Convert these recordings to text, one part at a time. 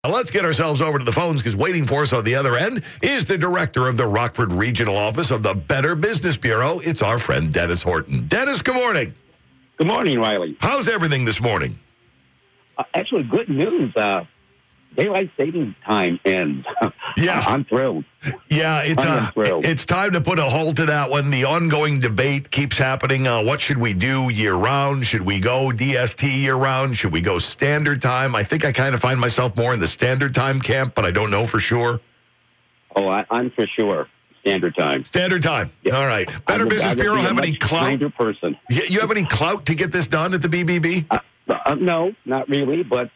Let's get ourselves over to the phones because waiting for us on the other end is the director of the Rockford Regional Office of the Better Business Bureau. It's our friend Dennis Horton. Dennis, good morning. Good morning, Riley. How's everything this morning? Actually, good news. Daylight savings time ends. Yeah. I'm thrilled. Yeah, thrilled. It's time to put a halt to that one. The ongoing debate keeps happening. What should we do year-round? Should we go DST year-round? Should we go standard time? I think I kind of find myself more in the standard time camp, but I don't know for sure. Oh, I'm for sure. Standard time. Standard time. Yep. All right. Better Business Bureau have any clout? Kinder person. You have any clout to get this done at the BBB? No, not really, but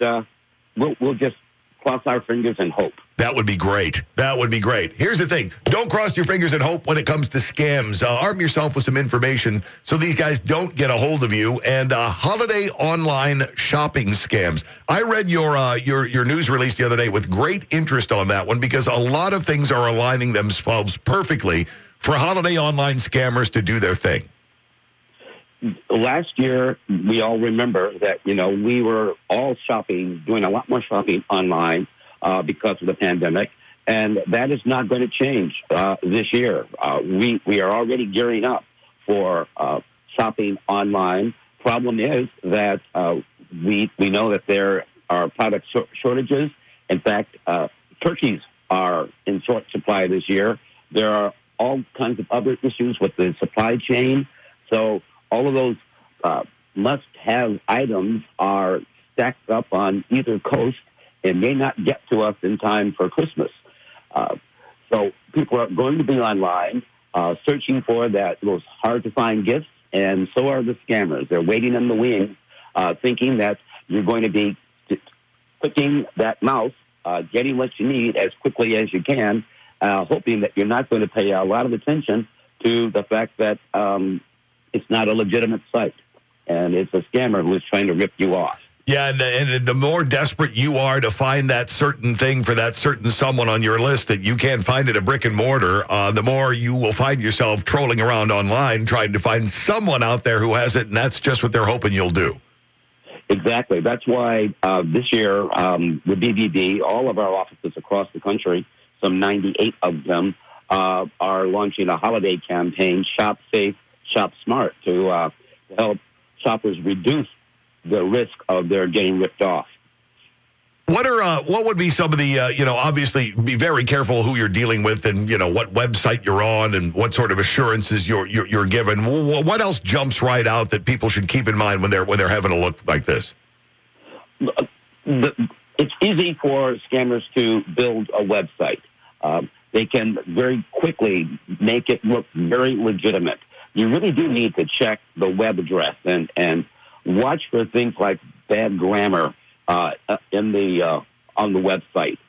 we'll just cross our fingers and hope. That would be great. That would be great. Here's the thing. Don't cross your fingers and hope when it comes to scams. Arm yourself with some information so these guys don't get a hold of you. And holiday online shopping scams. I read your news release the other day with great interest on that one because a lot of things are aligning themselves perfectly for holiday online scammers to do their thing. Last year, we all remember that, we were all doing a lot more shopping online because of the pandemic, and that is not going to change this year. We are already gearing up for shopping online. Problem is that we know that there are product shortages. In fact, turkeys are in short supply this year. There are all kinds of other issues with the supply chain. So all of those must-have items are stacked up on either coast and may not get to us in time for Christmas. So people are going to be online searching for those hard-to-find gifts, and so are the scammers. They're waiting in the wings, thinking that you're going to be clicking that mouse, getting what you need as quickly as you can, hoping that you're not going to pay a lot of attention to the fact that it's not a legitimate site, and it's a scammer who is trying to rip you off. Yeah, and the more desperate you are to find that certain thing for that certain someone on your list that you can't find at a brick and mortar, the more you will find yourself trolling around online trying to find someone out there who has it, and that's just what they're hoping you'll do. Exactly. That's why this year, the BBB, all of our offices across the country, some 98 of them, are launching a holiday campaign, Shop Safe, Shop Smart, to help shoppers reduce the risk of their getting ripped off. What would be some of the, obviously be very careful who you're dealing with and, what website you're on and what sort of assurances you're given. What else jumps right out that people should keep in mind when they're having a look like this? It's easy for scammers to build a website. They can very quickly make it look very legitimate. You really do need to check the web address and watch for things like bad grammar on the website.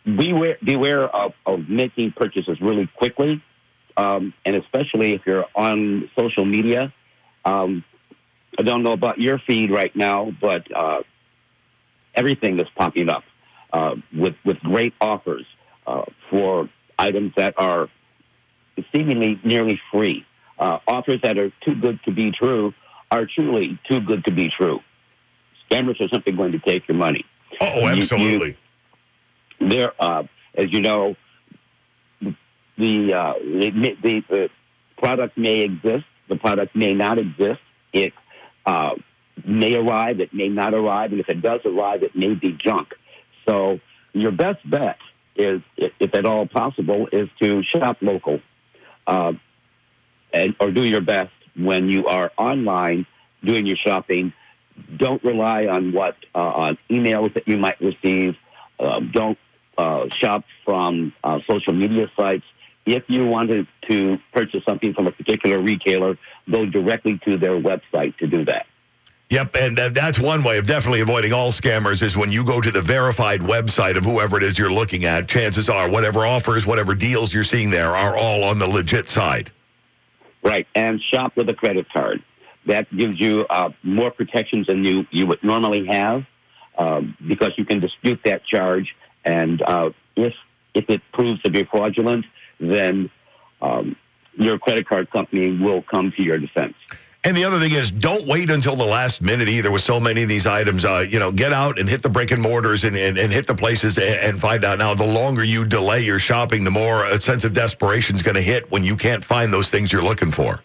Beware of making purchases really quickly, and especially if you're on social media. I don't know about your feed right now, but everything is popping up with great offers for items that are seemingly nearly free. Offers that are too good to be true are truly too good to be true. Scammers are simply going to take your money. Oh, absolutely. As you know, the product may exist, the product may not exist. It may arrive, it may not arrive, and if it does arrive, it may be junk. So your best bet is, if at all possible, is to shop local, or do your best when you are online doing your shopping. Don't rely on on emails that you might receive. Don't shop from social media sites. If you wanted to purchase something from a particular retailer, go directly to their website to do that. Yep, and that's one way of definitely avoiding all scammers is when you go to the verified website of whoever it is you're looking at, chances are whatever offers, whatever deals you're seeing there are all on the legit side. Right, and shop with a credit card. That gives you more protections than you would normally have because you can dispute that charge, and if it proves to be fraudulent, then your credit card company will come to your defense. And the other thing is, don't wait until the last minute either with so many of these items. Get out and hit the brick and mortars and hit the places and find out. Now, the longer you delay your shopping, the more a sense of desperation is going to hit when you can't find those things you're looking for.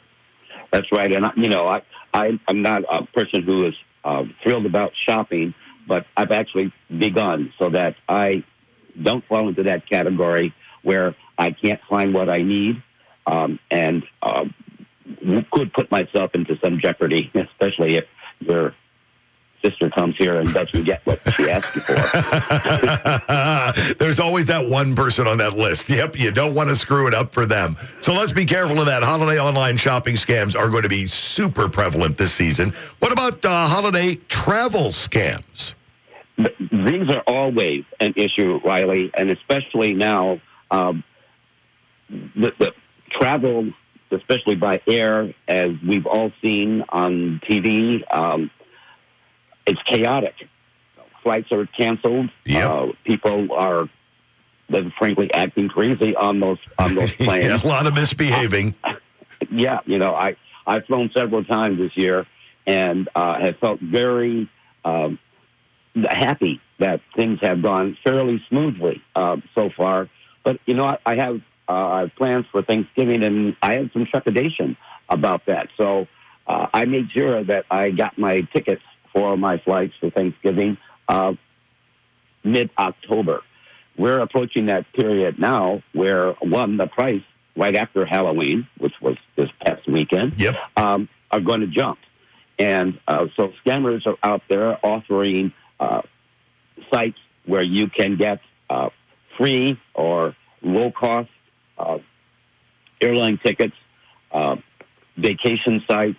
That's right. And, I'm not a person who is thrilled about shopping, but I've actually begun so that I don't fall into that category where I can't find what I need and could put myself into some jeopardy, especially if your sister comes here and doesn't get what she asked you for. There's always that one person on that list. Yep, you don't want to screw it up for them. So let's be careful of that. Holiday online shopping scams are going to be super prevalent this season. What about holiday travel scams? These are always an issue, Riley, and especially now, the travel, especially by air, as we've all seen on TV, it's chaotic. Flights are canceled. Yep. People are, frankly, acting crazy on those planes. Yeah, a lot of misbehaving. Yeah, I've flown several times this year and have felt very happy that things have gone fairly smoothly so far. But I have plans for Thanksgiving, and I had some trepidation about that. So I made sure that I got my tickets for my flights for Thanksgiving mid-October. We're approaching that period now where, the price right after Halloween, which was this past weekend, yep, are going to jump. And so scammers are out there offering sites where you can get free or low-cost airline tickets, vacation sites.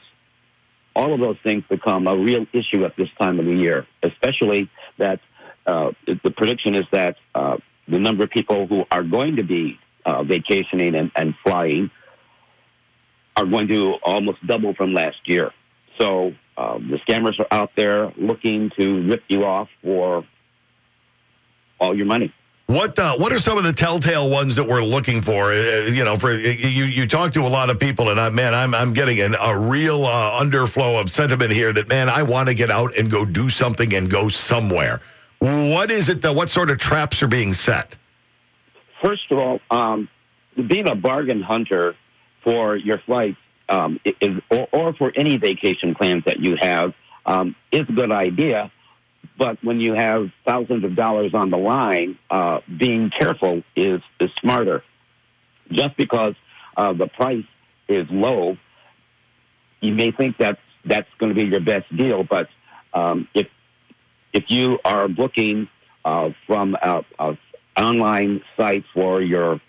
All of those things become a real issue at this time of the year, especially that the prediction is that the number of people who are going to be vacationing and flying are going to almost double from last year. So the scammers are out there looking to rip you off for all your money. What are some of the telltale ones that we're looking for? You talk to a lot of people, and I'm getting a real underflow of sentiment here that, I want to get out and go do something and go somewhere. What is it what sort of traps are being set? First of all, being a bargain hunter for your flights or for any vacation plans that you have is a good idea. But when you have thousands of dollars on the line, being careful is smarter. Just because the price is low, you may think that's going to be your best deal. But if you are booking from an online site for your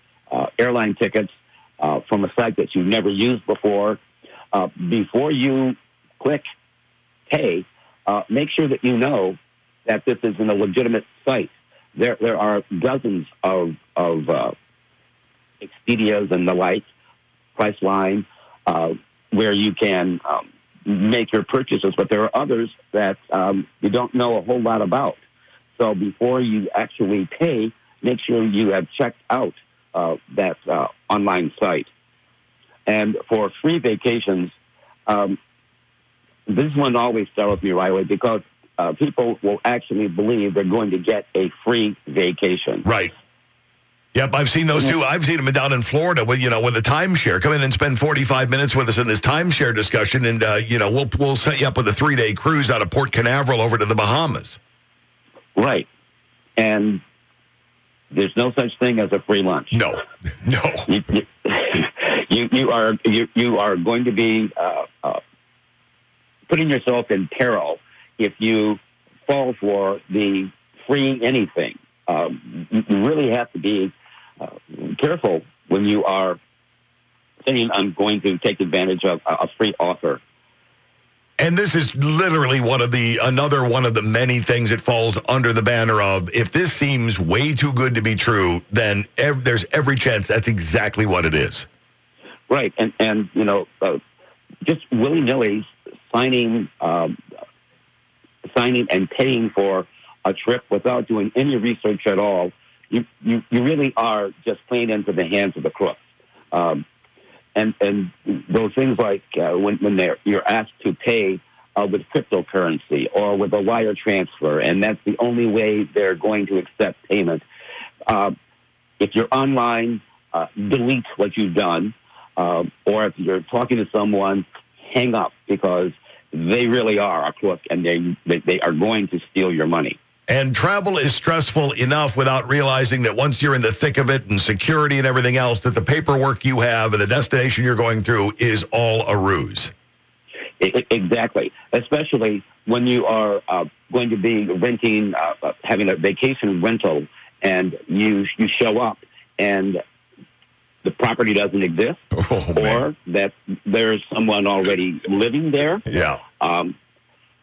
airline tickets from a site that you've never used before, before you click pay, make sure that you know that this is a legitimate site. There are dozens of Expedias and the like, Priceline, where you can make your purchases, but there are others that you don't know a whole lot about. So before you actually pay, make sure you have checked out that online site. And for free vacations, this one always starts me, Riley, because people will actually believe they're going to get a free vacation. Right. Yep, I've seen those too. I've seen them down in Florida with the timeshare. Come in and spend 45 minutes with us in this timeshare discussion, and we'll set you up with a 3-day cruise out of Port Canaveral over to the Bahamas. Right, and there's no such thing as a free lunch. No. You are going to be putting yourself in peril if you fall for the free anything. You really have to be careful when you are saying, I'm going to take advantage of a free offer. And this is literally another one of the many things that falls under the banner of, if this seems way too good to be true, then there's every chance that's exactly what it is. Right. And just willy-nilly signing and paying for a trip without doing any research at all, you really are just playing into the hands of the crooks. and those things like when you're asked to pay with cryptocurrency or with a wire transfer, and that's the only way they're going to accept payment. If you're online, delete what you've done, or if you're talking to someone, hang up, because they really are a crook, and they are going to steal your money. And travel is stressful enough without realizing that once you're in the thick of it and security and everything else, that the paperwork you have and the destination you're going through is all a ruse. Exactly, especially when you are going to be renting, having a vacation rental, and you show up and the property doesn't exist, or that there's someone already living there. Yeah.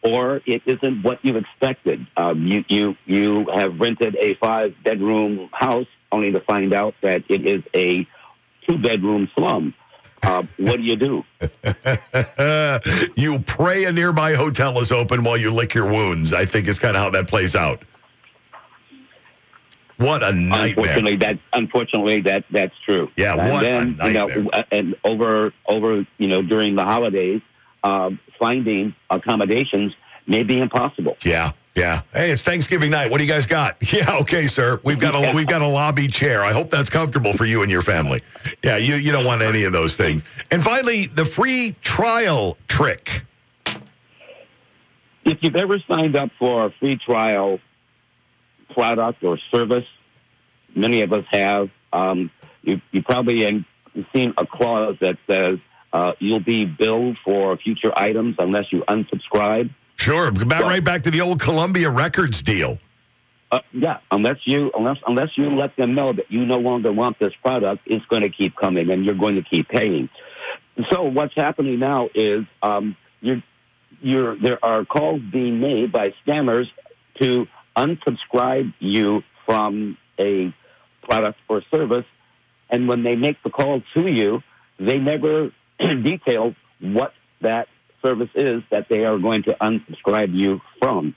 Or it isn't what you expected. You have rented a 5-bedroom house only to find out that it is a 2-bedroom slum. What do? You pray a nearby hotel is open while you lick your wounds, I think is kind of how that plays out. What a nightmare. Unfortunately, that's true. Yeah, what a nightmare. And over during the holidays, finding accommodations may be impossible. Yeah. Hey, it's Thanksgiving night. What do you guys got? Yeah, okay, sir. We've got a lobby chair. I hope that's comfortable for you and your family. Yeah, you don't want any of those things. And finally, the free trial trick. If you've ever signed up for a free trial product or service, many of us have. You probably have seen a clause that says you'll be billed for future items unless you unsubscribe. Sure, right back to the old Columbia Records deal. Yeah, unless you let them know that you no longer want this product, it's going to keep coming and you're going to keep paying. So what's happening now is there are calls being made by scammers to unsubscribe you from a product or service, and when they make the call to you, they never detail what that service is that they are going to unsubscribe you from.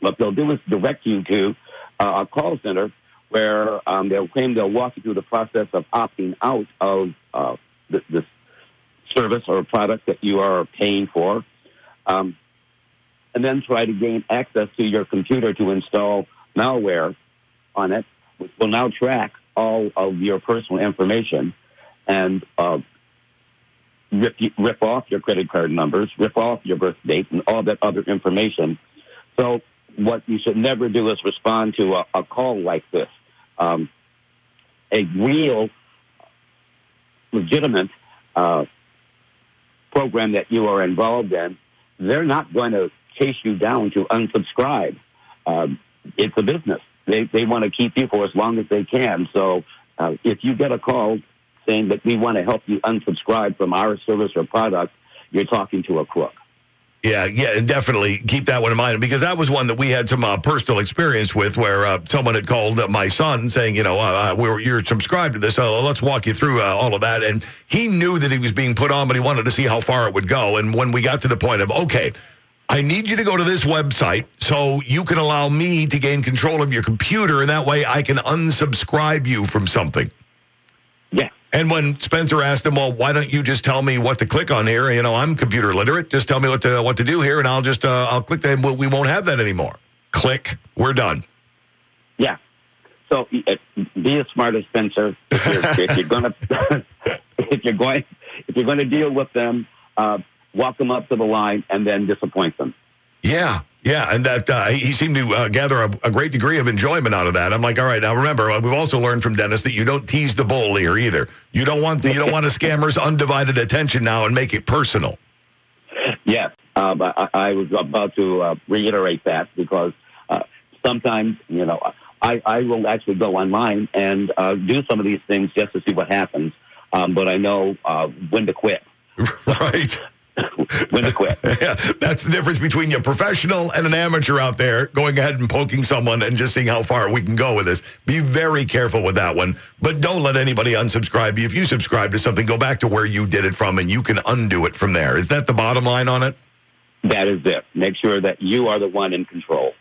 What they'll do is direct you to a call center where they'll claim they'll walk you through the process of opting out of this service or product that you are paying for, and then try to gain access to your computer to install malware on it, which will now track all of your personal information and rip off your credit card numbers, rip off your birth date, and all that other information. So what you should never do is respond to a call like this. A real, legitimate program that you are involved in, they're not going to chase you down to unsubscribe. It's a business. They want to keep you for as long as they can. So if you get a call saying that we want to help you unsubscribe from our service or product, you're talking to a crook. Yeah, and definitely keep that one in mind, because that was one that we had some personal experience with, where someone had called my son saying, you're subscribed to this, so let's walk you through all of that. And he knew that he was being put on, but he wanted to see how far it would go. And when we got to the point of, okay, I need you to go to this website so you can allow me to gain control of your computer, and that way I can unsubscribe you from something. Yeah. And when Spencer asked him, well, why don't you just tell me what to click on here? I'm computer literate. Just tell me what to do here, and I'll click that. We won't have that anymore. Click. We're done. Yeah. So be as smart as Spencer. If you're going to deal with them, walk them up to the line and then disappoint them. Yeah, and that he seemed to gather a great degree of enjoyment out of that. I'm like, all right, now remember, we've also learned from Dennis that you don't tease the bull here either. You don't want a scammer's undivided attention now and make it personal. Yes, I was about to reiterate that, because sometimes I will actually go online and do some of these things just to see what happens, but I know when to quit. Right. When to quit. Yeah, that's the difference between a professional and an amateur out there going ahead and poking someone and just seeing how far we can go with this. Be very careful with that one, but don't let anybody unsubscribe you. If you subscribe to something, go back to where you did it from, and you can undo it from there. Is that the bottom line on it? That is it. Make sure that you are the one in control.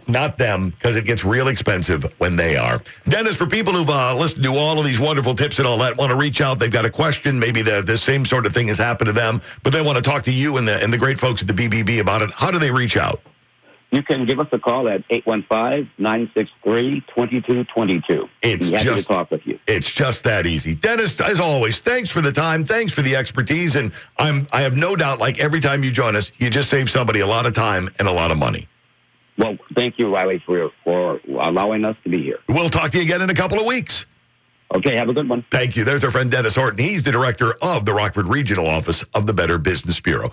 not them, because it gets real expensive when they are. Dennis, for people who've listened to all of these wonderful tips and all that, want to reach out, they've got a question, maybe the same sort of thing has happened to them, but they want to talk to you and the great folks at the BBB about it. How do they reach out? You can give us a call at 815-963-2222. It's happy just to talk with you. It's just that easy. Dennis, as always, thanks for the time, thanks for the expertise, and I have no doubt, like every time you join us, you just save somebody a lot of time and a lot of money. Well, thank you, Riley, for allowing us to be here. We'll talk to you again in a couple of weeks. Okay, have a good one. Thank you. There's our friend Dennis Horton. He's the director of the Rockford Regional Office of the Better Business Bureau.